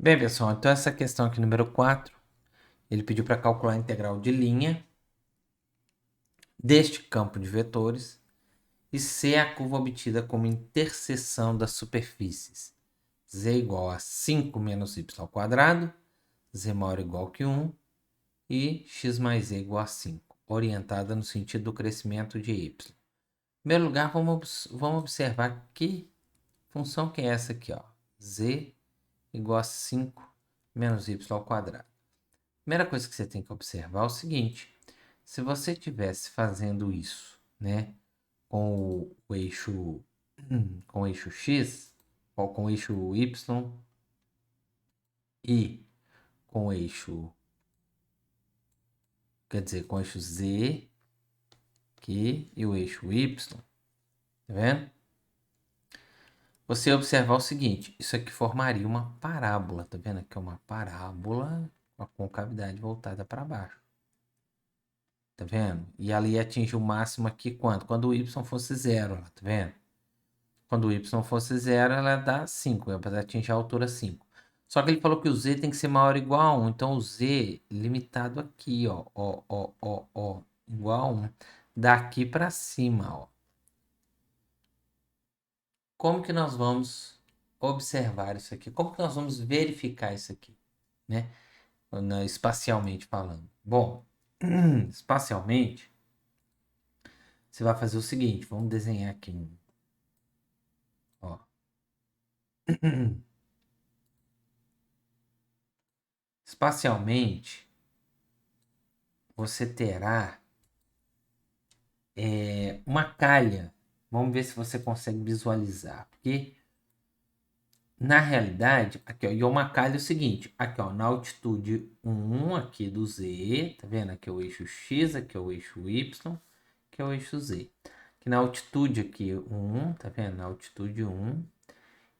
Bem, pessoal, então essa questão aqui, número 4, ele pediu para calcular a integral de linha deste campo de vetores e C é a curva obtida como interseção das superfícies. Z igual a 5 menos y ao quadrado, Z maior ou igual que 1 e x mais z igual a 5, orientada no sentido do crescimento de y. Em primeiro lugar, vamos observar que função que é essa aqui, ó. Z igual a 5 menos y ao quadrado. Primeira coisa que você tem que observar é o seguinte: se você estivesse fazendo isso, né, com o eixo com o eixo x, ou com o eixo y e com o eixo, quer dizer, com o eixo z aqui e o eixo y, tá vendo? Você observar o seguinte: isso aqui formaria uma parábola, tá vendo? Aqui é uma parábola com a concavidade voltada para baixo. Tá vendo? E ela ia atingir o máximo aqui quando? Quando o y fosse zero, tá vendo? Quando o y fosse zero, ela dá 5, ela vai atingir a altura 5. Só que ele falou que o z tem que ser maior ou igual a 1. Então, o z limitado aqui, ó, igual a 1. Daqui para cima, ó. Como que nós vamos observar isso aqui? Como que nós vamos verificar isso aqui, né? Espacialmente falando. Bom, espacialmente, você vai fazer o seguinte. Vamos desenhar aqui um, ó. Espacialmente, você terá uma calha. Vamos ver se você consegue visualizar. Porque, na realidade, aqui, ó, e uma calha é o seguinte. Aqui, ó, na altitude 1 aqui do Z, tá vendo? Aqui é o eixo X, aqui é o eixo Y, aqui é o eixo Z. Aqui na altitude aqui 1, tá vendo? Na altitude 1,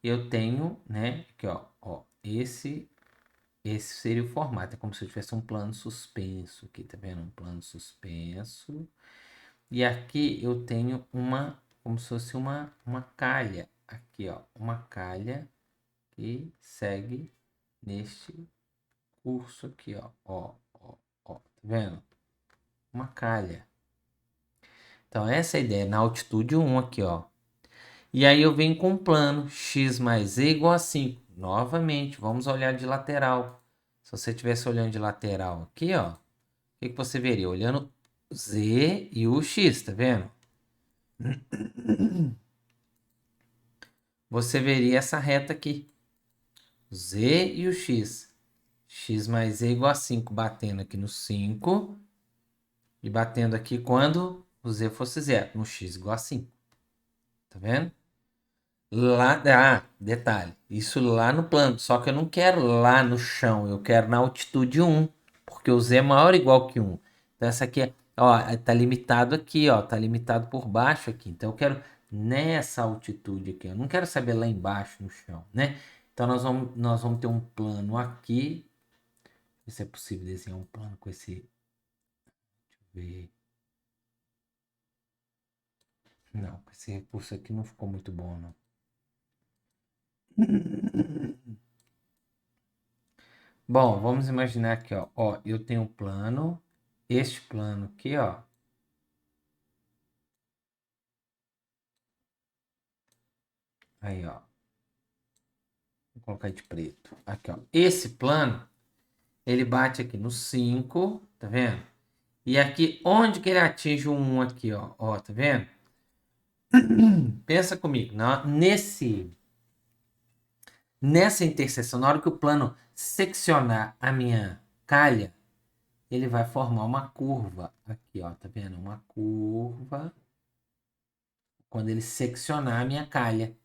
eu tenho, né? Aqui, ó, esse seria o formato. É como se eu tivesse um plano suspenso aqui, tá vendo? Um plano suspenso. E aqui eu tenho como se fosse uma calha. Aqui, ó, uma calha que segue neste curso aqui, ó, tá vendo? Uma calha. Então, essa é a ideia, na altitude 1 aqui, ó. E aí eu venho com um plano, x mais z igual a 5. Novamente, vamos olhar de lateral. Se você estivesse olhando de lateral aqui, ó, o que você veria? Olhando z e o x, tá vendo? Você veria essa reta aqui. Z e o x. X mais z igual a 5, batendo aqui no 5 e batendo aqui quando o z fosse zero, no x igual a 5. Tá vendo? Lá, detalhe, isso lá no plano, só que eu não quero lá no chão, eu quero na altitude 1, porque o z é maior ou igual que 1. Então essa aqui, ó, tá limitado aqui, ó, tá limitado por baixo aqui. Então eu quero nessa altitude aqui, eu não quero saber lá embaixo no chão, né? Então nós vamos ter um plano aqui. Se é possível desenhar um plano com esse. Deixa eu ver. Não, com esse recurso aqui não ficou muito bom, não. Bom, vamos imaginar aqui, ó. Ó, eu tenho um plano. Este plano aqui, ó. Aí, ó. Vou colocar de preto. Aqui, ó. Esse plano, ele bate aqui no 5, tá vendo? E aqui, onde que ele atinge o 1 aqui, ó? Ó, tá vendo? Pensa comigo. Nessa interseção, na hora que o plano seccionar a minha calha, ele vai formar uma curva. Aqui, ó, tá vendo? Uma curva. Quando ele seccionar a minha calha.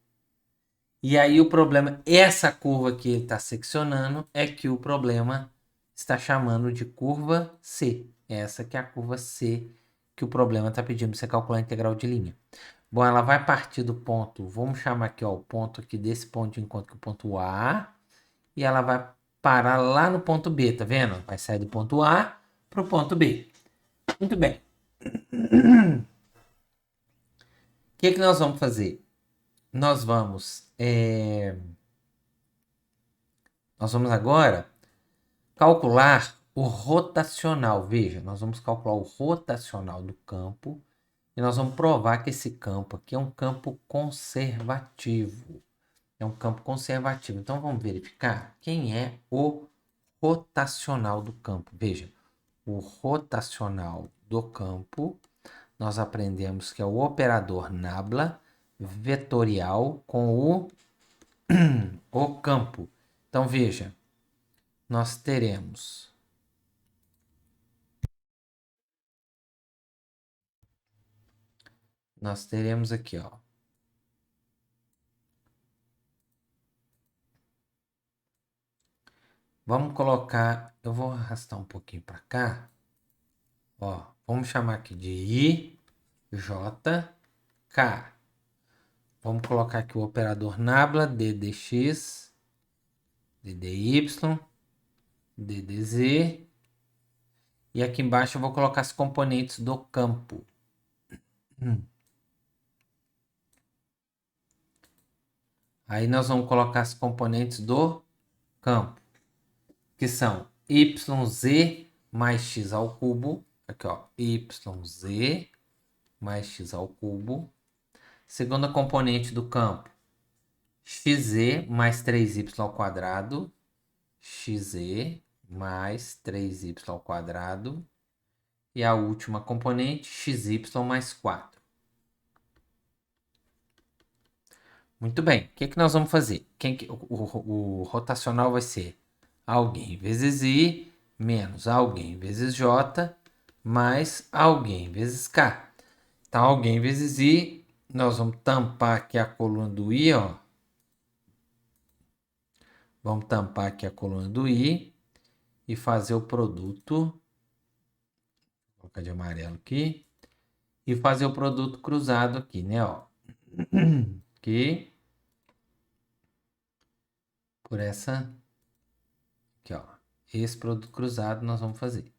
E aí o problema, essa curva que ele está seccionando, é que o problema está chamando de curva C. Essa que é a curva C que o problema está pedindo para você calcular a integral de linha. Bom, ela vai partir do ponto, vamos chamar aqui, ó, o ponto aqui desse ponto de encontro com o ponto A, e ela vai parar lá no ponto B, tá vendo? Vai sair do ponto A para o ponto B. Muito bem. O que nós vamos fazer? Nós vamos Nós vamos agora calcular o rotacional. Veja, nós vamos calcular o rotacional do campo e nós vamos provar que esse campo aqui é um campo conservativo. É um campo conservativo. Então, vamos verificar quem é o rotacional do campo. Veja, o rotacional do campo, nós aprendemos que é o operador nabla vetorial com o campo. Então, veja, nós teremos aqui, ó. Vamos colocar, eu vou arrastar um pouquinho para cá, ó, vamos chamar aqui de I, J, K. Vamos colocar aqui o operador nabla, DDX, DDY, DDZ. E aqui embaixo eu vou colocar as componentes do campo. Aí nós vamos colocar as componentes do campo, que são YZ mais X ao cubo. Aqui, ó, YZ mais X ao cubo. Segunda componente do campo, XZ mais 3Y ao quadrado. XZ mais 3Y ao quadrado. E a última componente, XY mais 4. Muito bem. O que nós vamos fazer? O rotacional vai ser alguém vezes I menos alguém vezes J mais alguém vezes K. Então, alguém vezes I, nós vamos tampar aqui a coluna do I, ó. Vamos tampar aqui a coluna do I e fazer o produto. Vou colocar de amarelo aqui. E fazer o produto cruzado aqui, né, ó. Aqui. Por essa aqui, ó. Esse produto cruzado nós vamos fazer.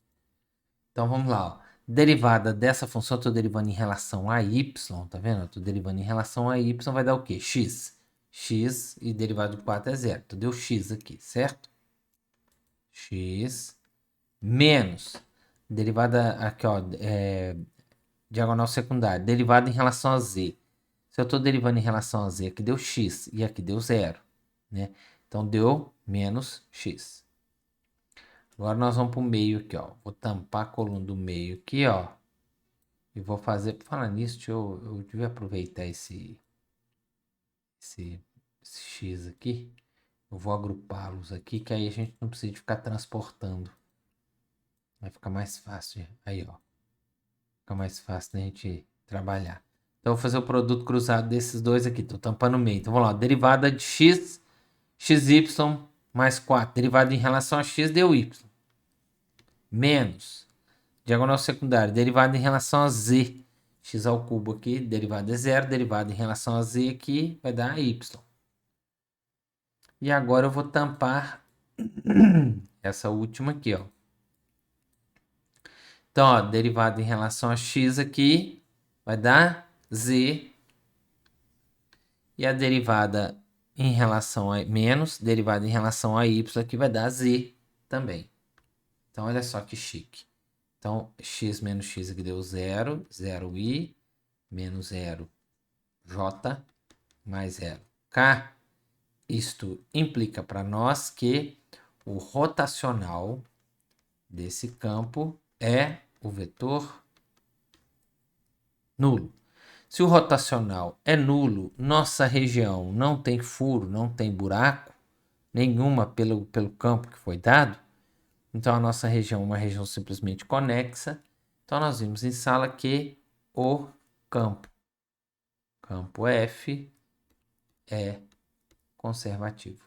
Então, vamos lá, ó. Derivada dessa função, eu estou derivando em relação a y, tá vendo? Eu estou derivando em relação a y, vai dar o quê? X. X e derivado de 4 é zero. Então, deu x aqui, certo? X menos. Derivada aqui, ó, diagonal secundária. Derivada em relação a z. Se eu estou derivando em relação a z, aqui deu x e aqui deu zero, né? Então, deu menos x. Agora nós vamos para o meio aqui, ó. Vou tampar a coluna do meio aqui, ó. E vou fazer... Por falar nisso, eu devia aproveitar esse X aqui. Eu vou agrupá-los aqui, que aí a gente não precisa ficar transportando. Vai ficar mais fácil. Aí, ó. Fica mais fácil da gente trabalhar. Então, eu vou fazer o produto cruzado desses dois aqui. Estou tampando o meio. Então, vamos lá. Derivada de x, xy mais 4. Derivada em relação a x deu y. Menos. Diagonal secundária. Derivada em relação a z. X ao cubo aqui. Derivada é zero. Derivada em relação a z aqui vai dar y. E agora eu vou tampar essa última aqui, ó. Então, ó, derivada em relação a x aqui vai dar z. E a derivada em relação a menos, derivada em relação a y aqui vai dar z também. Então, olha só que chique. Então, x menos x aqui deu 0, 0i, menos 0, j, mais 0, k. Isto implica para nós que o rotacional desse campo é o vetor nulo. Se o rotacional é nulo, nossa região não tem furo, não tem buraco nenhuma pelo campo que foi dado, então a nossa região é uma região simplesmente conexa. Então nós vimos em sala que o campo F é conservativo.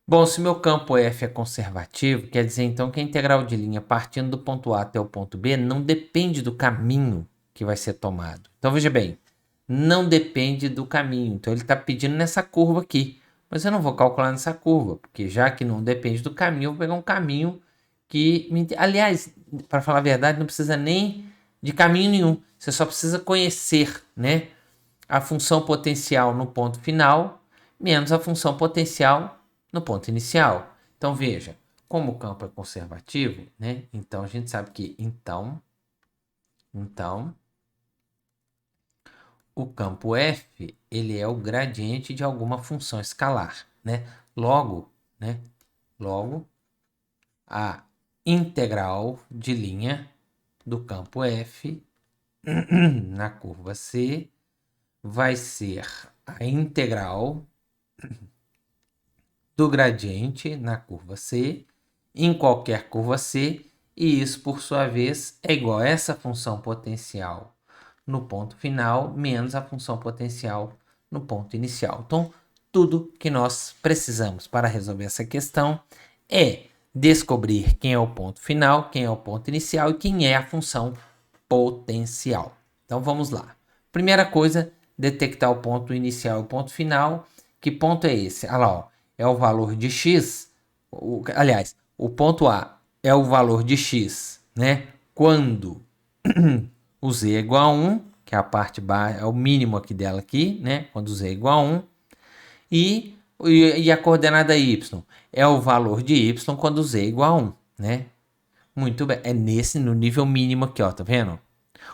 Bom, se meu campo F é conservativo, quer dizer então que a integral de linha partindo do ponto A até o ponto B não depende do caminho que vai ser tomado. Então veja bem, não depende do caminho. Então ele está pedindo nessa curva aqui, mas eu não vou calcular nessa curva, porque já que não depende do caminho, eu vou pegar um caminho que... Aliás, para falar a verdade, não precisa nem de caminho nenhum. Você só precisa conhecer, né, a função potencial no ponto final menos a função potencial no ponto inicial. Então, veja, como o campo é conservativo, né? Então, a gente sabe que, então o campo f, ele é o gradiente de alguma função escalar, né? Logo, a integral de linha do campo f na curva C vai ser a integral do gradiente na curva C em qualquer curva C, e isso, por sua vez, é igual a essa função potencial no ponto final menos a função potencial no ponto inicial. Então, tudo que nós precisamos para resolver essa questão é descobrir quem é o ponto final, quem é o ponto inicial e quem é a função potencial. Então, vamos lá. Primeira coisa, detectar o ponto inicial e o ponto final. Que ponto é esse? Olha lá, ó, é o valor de x. Aliás, o ponto A é o valor de x, né? Quando o z é igual a 1, que é a parte baixa, é o mínimo aqui dela aqui, né? Quando o z é igual a 1. E a coordenada y é o valor de y quando z é igual a 1, né? Muito bem, é no nível mínimo aqui, ó, tá vendo?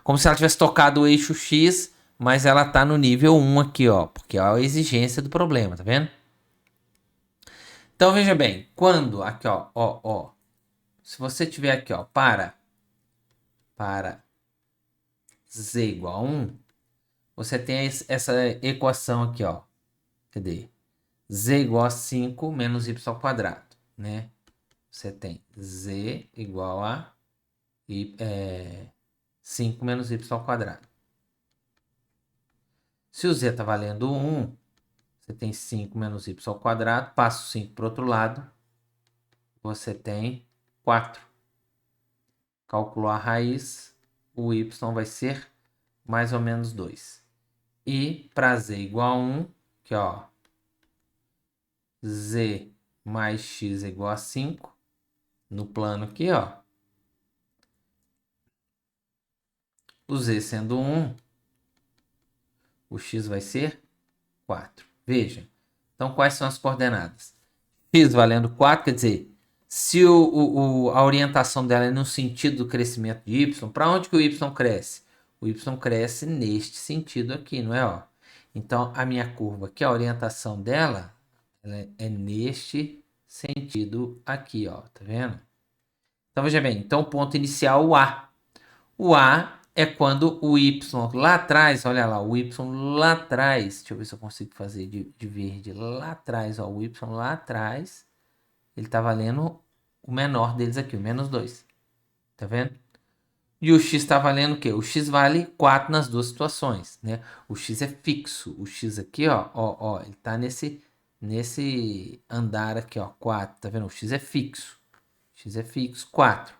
Como se ela tivesse tocado o eixo x, mas ela tá no nível 1 aqui, ó, porque é a exigência do problema, tá vendo? Então veja bem, quando aqui, ó, se você tiver aqui, ó, para z igual a 1, você tem essa equação aqui, ó. Cadê? Z igual a 5 menos y ao quadrado, né? Você tem z igual a 5 menos y ao quadrado. Se o z está valendo 1, você tem 5 menos y ao quadrado, passa o 5 para o outro lado, você tem 4. Calculou a raiz, o y vai ser mais ou menos 2. E para z igual a 1, que ó, z mais x igual a 5, no plano aqui, ó, o z sendo 1, o x vai ser 4. Veja, então quais são as coordenadas? X valendo 4, quer dizer, se a orientação dela é no sentido do crescimento de y, para onde que o y cresce? O y cresce neste sentido aqui, não é? Ó? Então, a minha curva aqui, a orientação dela é neste sentido aqui, ó, tá vendo? Então, veja bem, então o ponto inicial, o A. O A é quando o y lá atrás, olha lá, o y lá atrás, deixa eu ver se eu consigo fazer de verde, lá atrás, ó, o y lá atrás, ele tá valendo o menor deles aqui, o menos 2. Tá vendo? E o x está valendo o quê? O x vale 4 nas duas situações, né? O x é fixo. O x aqui, ó, ele tá nesse andar aqui, ó, 4. Tá vendo? O x é fixo. X é fixo, 4.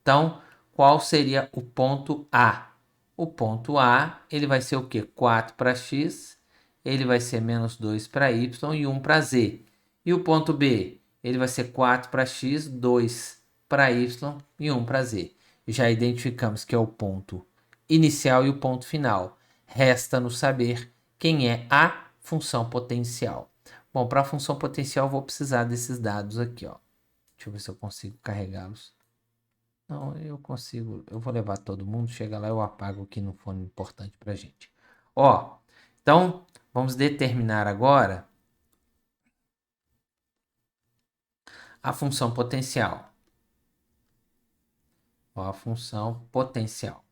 Então, qual seria o ponto A? O ponto A, ele vai ser o quê? 4 para x, ele vai ser menos 2 para y e 1 para z. E o ponto B, ele vai ser 4 para x, 2 para y e 1 para z. Já identificamos que é o ponto inicial e o ponto final. Resta-nos saber quem é a função potencial. Bom, para a função potencial, eu vou precisar desses dados aqui, ó. Deixa eu ver se eu consigo carregá-los. Não, eu consigo. Eu vou levar todo mundo. Chega lá, eu apago o que não for importante para gente. Ó, então, vamos determinar agora a função potencial. Ó, a função potencial.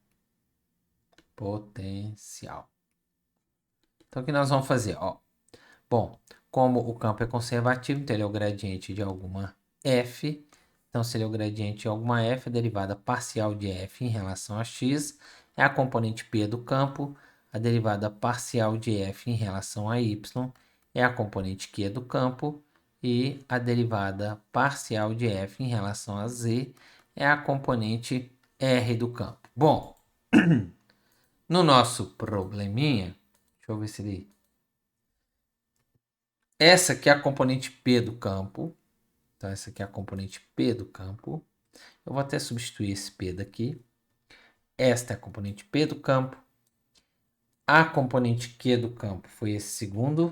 Potencial. Então, o que nós vamos fazer? Ó, bom, como o campo é conservativo, então ele é o gradiente de alguma f. Então, se ele é o gradiente de alguma f, a derivada parcial de f em relação a x é a componente p do campo. A derivada parcial de f em relação a y é a componente q do campo. E a derivada parcial de f em relação a z é a componente r do campo. Bom, no nosso probleminha, deixa eu ver se ele... Essa aqui é a componente p do campo. Então, essa aqui é a componente p do campo. Eu vou até substituir esse p daqui. Esta é a componente p do campo. A componente Q do campo foi a segunda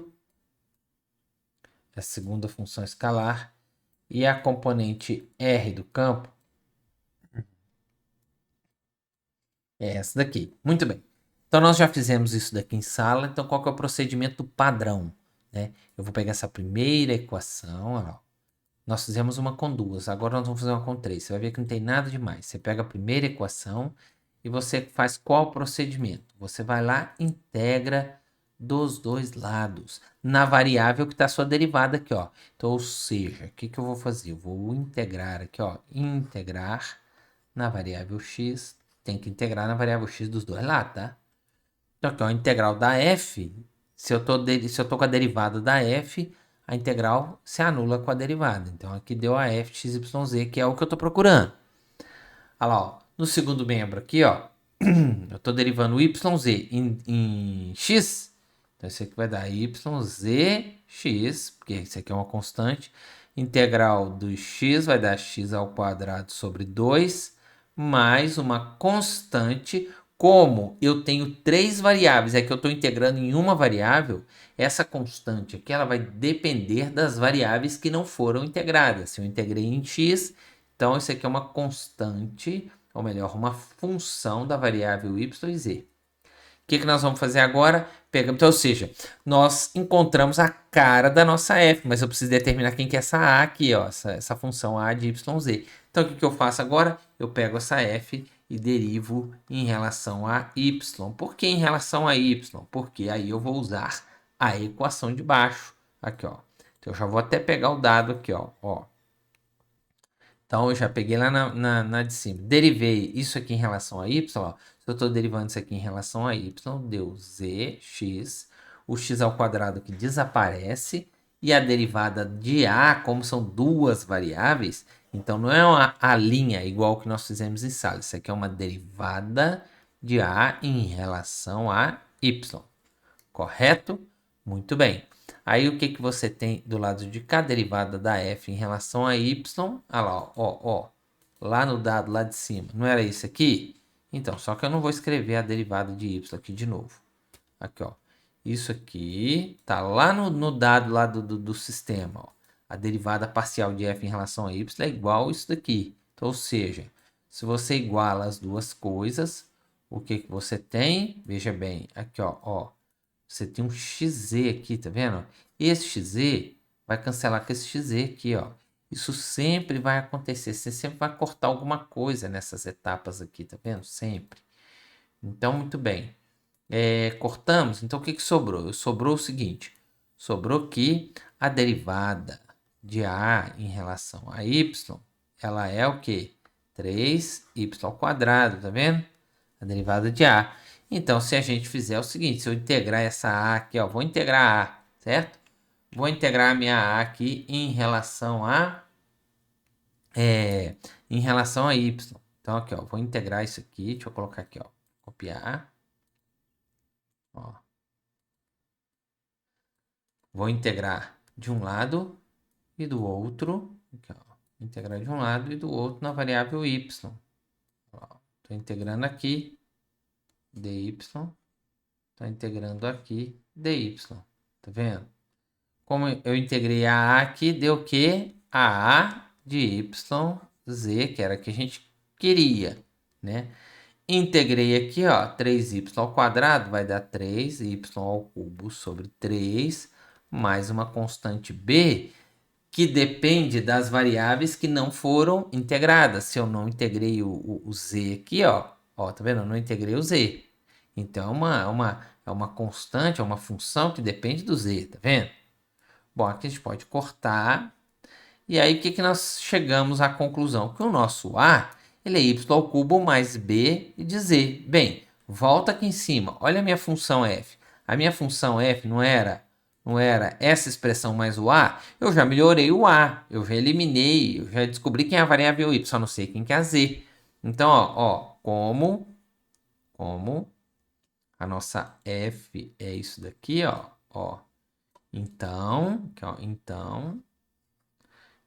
função escalar. E a componente R do campo é essa daqui. Muito bem. Então, nós já fizemos isso daqui em sala. Então, qual que é o procedimento padrão? Né? Eu vou pegar essa primeira equação. Olha lá. Nós fizemos uma com duas. Agora, nós vamos fazer uma com três. Você vai ver que não tem nada demais. Você pega a primeira equação e você faz qual procedimento? Você vai lá, integra dos dois lados. Na variável que está a sua derivada aqui, ó. Então, ou seja, o que, que eu vou fazer? Eu vou integrar aqui, ó. Integrar na variável x. Tem que integrar na variável x dos dois lados, tá? Então, aqui, ó, a integral da f. Se eu tô com a derivada da f, a integral se anula com a derivada. Então, aqui deu a f de xyz, que é o que eu estou procurando. Olha lá, ó. No segundo membro aqui, ó, eu estou derivando o yz em x. Então, isso aqui vai dar yzx, porque isso aqui é uma constante. Integral do x vai dar x ao quadrado sobre 2, mais uma constante. Como eu tenho três variáveis, é que eu estou integrando em uma variável, essa constante aqui ela vai depender das variáveis que não foram integradas. Se eu integrei em x, então isso aqui é uma constante, ou melhor, uma função da variável y e z. O que, que nós vamos fazer agora? Pegamos, então, ou seja, nós encontramos a cara da nossa f, mas eu preciso determinar quem que é essa a aqui, ó, essa função a de yz. Então, o que, que eu faço agora? Eu pego essa f e derivo em relação a y. Por que em relação a y? Porque aí eu vou usar a equação de baixo. Aqui, ó. Então, eu já vou até pegar o dado aqui, ó. Então, eu já peguei lá na de cima. Derivei isso aqui em relação a y, ó. Se eu estou derivando isso aqui em relação a y, deu zx. O x ao quadrado que desaparece. E a derivada de a, como são duas variáveis, então não é a linha igual que nós fizemos em sala. Isso aqui é uma derivada de a em relação a y. Correto? Muito bem. Aí o que, que você tem do lado de cá? Derivada da f em relação a y. Olha lá, ó. Lá no dado, lá de cima. Não era isso aqui? Então, só que eu não vou escrever a derivada de y aqui de novo. Aqui, ó. Isso aqui tá lá no dado lá do sistema. Ó. A derivada parcial de f em relação a y é igual a isso daqui. Então, ou seja, se você iguala as duas coisas, o que, que você tem? Veja bem, aqui, ó. Você tem um xz aqui, tá vendo? Esse xz vai cancelar com esse xz aqui, ó. Isso sempre vai acontecer. Você sempre vai cortar alguma coisa nessas etapas aqui, tá vendo? Sempre. Então, muito bem. Cortamos. Então, o que, que sobrou? Sobrou o seguinte. Sobrou que a derivada de a em relação a y, ela é o quê? 3y ao quadrado, tá vendo? A derivada de a. Então, se a gente fizer o seguinte, se eu integrar essa a aqui, ó, vou integrar a, certo? Vou integrar a minha a aqui em relação a y. Então, aqui, ó, vou integrar isso aqui, deixa eu colocar aqui, ó, copiar, ó. Vou integrar de um lado e do outro, aqui, ó, integrar de um lado e do outro na variável y. Estou integrando aqui dy, estou integrando aqui dy, tá vendo? Como eu integrei a A aqui, deu o quê? A A de YZ, que era o que a gente queria, né? Integrei aqui, ó, 3y ao quadrado vai dar 3y ao cubo sobre 3, mais uma constante b, que depende das variáveis que não foram integradas. Se eu não integrei o z aqui, ó, tá vendo? Eu não integrei o z. Então, é uma constante, é uma função que depende do z, tá vendo? Bom, aqui a gente pode cortar. E aí, o que, que nós chegamos à conclusão? Que o nosso A, ele é y ao cubo mais b de z. Bem, volta aqui em cima. Olha a minha função f. A minha função f não era essa expressão mais o A? Eu já melhorei o A. Eu já eliminei, eu já descobri quem é a variável y, só não sei quem que é a z. Então, ó como a nossa f é isso daqui, ó. Então, aqui,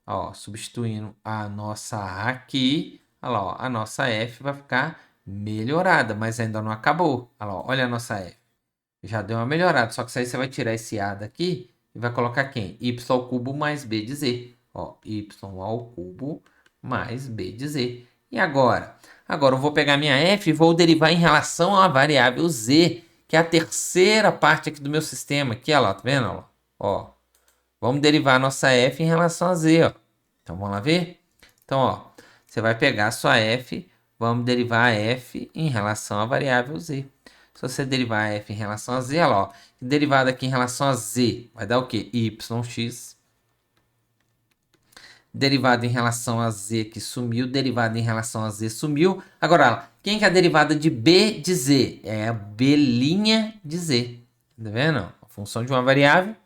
ó, substituindo a nossa A aqui, olha lá, ó, a nossa F vai ficar melhorada, mas ainda não acabou. Olha lá, ó, olha a nossa F. Já deu uma melhorada. Só que isso aí você vai tirar esse A daqui e vai colocar quem? Y ao cubo mais B de Z. Ó, Y ao cubo mais B de Z. E agora? Agora eu vou pegar minha F e vou derivar em relação à variável Z, que é a terceira parte aqui do meu sistema. Aqui, ó lá, tá vendo? Ó, vamos derivar a nossa F em relação a Z, ó. Então, vamos lá ver? Então, ó, você vai pegar a sua F, vamos derivar a F em relação à variável Z. Se você derivar a F em relação a Z, olha lá, ó, derivada aqui em relação a Z, vai dar o quê? YX. Derivada em relação a Z que sumiu, derivada em relação a Z sumiu. Agora, quem que é a derivada de B de Z? É a B' de Z. Tá vendo? A função de uma variável.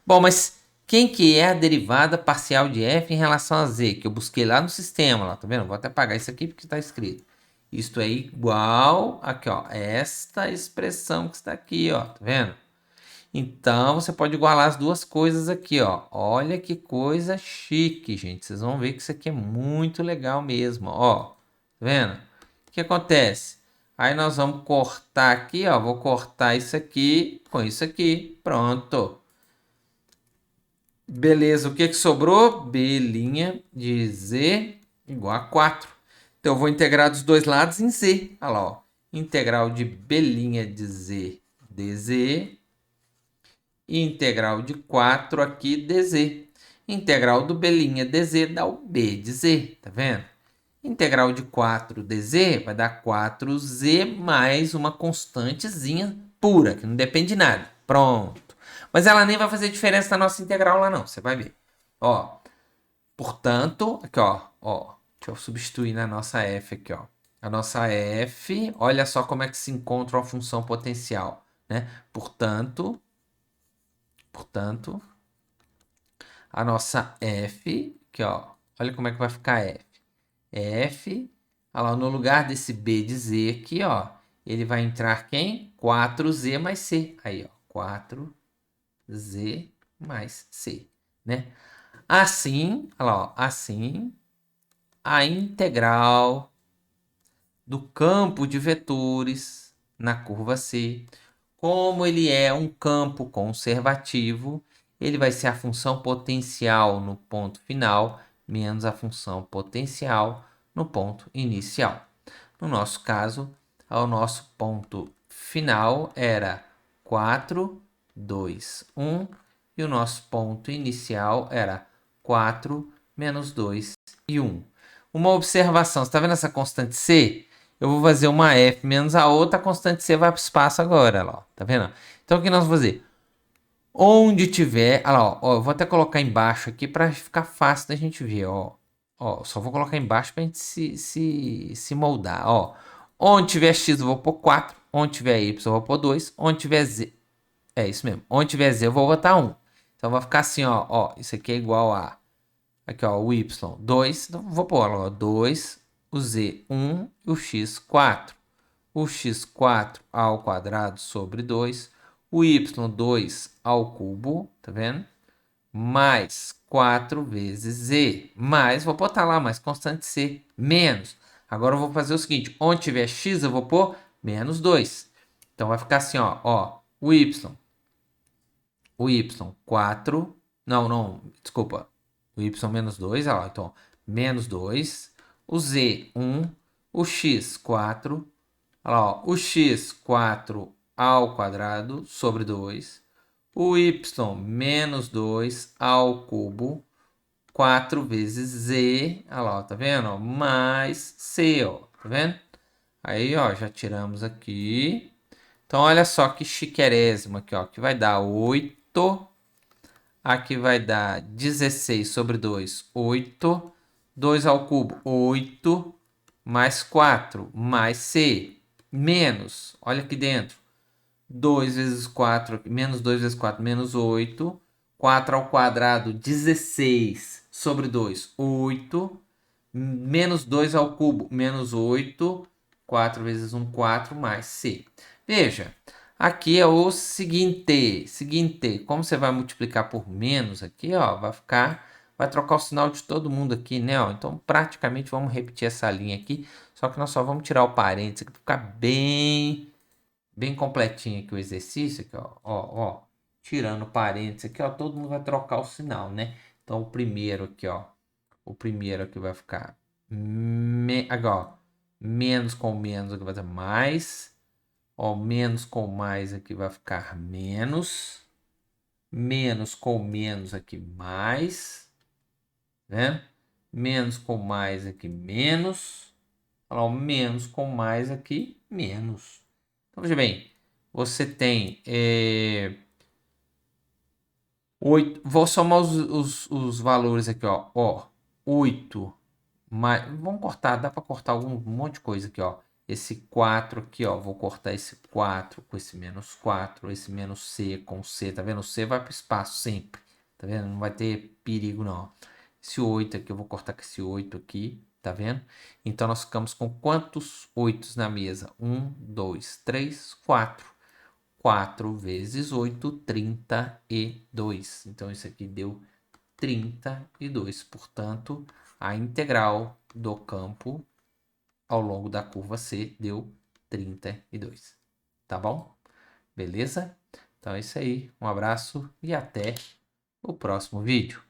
Bom, mas quem que é a derivada parcial de f em relação a z? Que eu busquei lá no sistema, lá, tá vendo? Vou até apagar isso aqui porque está escrito. Isto é igual, aqui ó, esta expressão que está aqui, ó, tá vendo? Então, você pode igualar as duas coisas aqui, ó. Olha que coisa chique, gente. Vocês vão ver que isso aqui é muito legal mesmo, ó. Tá vendo? O que acontece? Aí nós vamos cortar aqui, ó. Vou cortar isso aqui com isso aqui. Pronto. Beleza, o que sobrou? B' de Z igual a 4. Então, eu vou integrar dos dois lados em Z. Olha lá, ó. Integral de B' de Z dz. E integral de 4 aqui dz. Integral do B' dz dá o B de Z, tá vendo? Integral de 4 dz vai dar 4z mais uma constantezinha pura, que não depende de nada. Pronto. Mas ela nem vai fazer diferença na nossa integral lá não, você vai ver. Ó, portanto, aqui ó, deixa eu substituir na nossa f aqui, ó. A nossa f, olha só como é que se encontra uma função potencial, né? Portanto, a nossa f, aqui ó, olha como é que vai ficar f. F, olha lá, no lugar desse B de Z aqui, ó, ele vai entrar quem? 4Z mais C. Aí, ó, 4Z mais C, né? Assim, olha lá, ó, assim, a integral do campo de vetores na curva C, como ele é um campo conservativo, ele vai ser a função potencial no ponto final menos a função potencial no ponto inicial. No nosso caso, o nosso ponto final era 4, 2, 1 e o nosso ponto inicial era 4, menos 2 e 1. Uma observação, você está vendo essa constante C? Eu vou fazer uma F menos a outra, a constante C vai para o espaço agora, ó, tá vendo? Então, o que nós vamos fazer? Onde tiver, olha lá, ó, eu vou até colocar embaixo aqui para ficar fácil da gente ver, ó. Ó, só vou colocar embaixo para a gente se moldar, ó. Onde tiver X eu vou pôr 4, onde tiver Y eu vou pôr 2, onde tiver Z, é isso mesmo, onde tiver Z eu vou botar 1. Então vai ficar assim, ó, isso aqui é igual a, aqui ó, o Y 2, então vou pôr, ó, 2, o Z 1 e o X 4. O x4 ao quadrado sobre 2, o y2 ao cubo, tá vendo? Mais 4 vezes z, mais, vou botar lá, mais constante c, menos. Agora eu vou fazer o seguinte, onde tiver x eu vou pôr menos 2. Então vai ficar assim, ó, o y 4, não, desculpa, o y menos 2, ó, então, menos 2, o z 1, o x 4, olha lá, ó, o x4 ao quadrado sobre 2, o y menos 2 ao cubo, 4 vezes z, olha lá, ó, tá vendo? Ó, mais c, ó, tá vendo? Aí, ó, já tiramos aqui. Então, olha só que chiquerésimo aqui, ó, que vai dar 8. Aqui vai dar 16 sobre 2, 8. 2 ao cubo, 8. Mais 4, mais c. Menos, olha aqui dentro. 2 vezes 4, menos 2 vezes 4, menos 8. 4 ao quadrado, 16 sobre 2, 8. Menos 2 ao cubo, menos 8. 4 vezes 1, 4, mais c. Veja, aqui é o seguinte, como você vai multiplicar por menos aqui, ó, vai trocar o sinal de todo mundo aqui, né? Ó, então, praticamente, vamos repetir essa linha aqui, só que nós só vamos tirar o parênteses para ficar bem completinho aqui o exercício, aqui, ó, tirando parênteses aqui, ó, todo mundo vai trocar o sinal, né? Então, o primeiro aqui, ó, o primeiro aqui vai ficar, aqui, ó, menos com menos aqui vai dar mais, ó, menos com mais aqui vai ficar menos, menos com menos aqui mais, né? Menos com mais aqui menos, olha lá, o menos com mais aqui menos. Então, veja bem, você tem 8. Vou somar os valores aqui, ó. 8 mais. Vamos cortar, dá para cortar um monte de coisa aqui, ó. Esse 4 aqui, ó. Vou cortar esse 4 com esse menos 4, esse menos C com C, tá vendo? O C vai para o espaço sempre, tá vendo? Não vai ter perigo, não. Esse 8 aqui, eu vou cortar com esse 8 aqui, tá vendo? Então, nós ficamos com quantos 8 na mesa? 1, 2, 3, 4. 4 vezes 8, 32. Então, isso aqui deu 32. Portanto, a integral do campo ao longo da curva C deu 32. Tá bom? Beleza? Então é isso aí. Um abraço e até o próximo vídeo.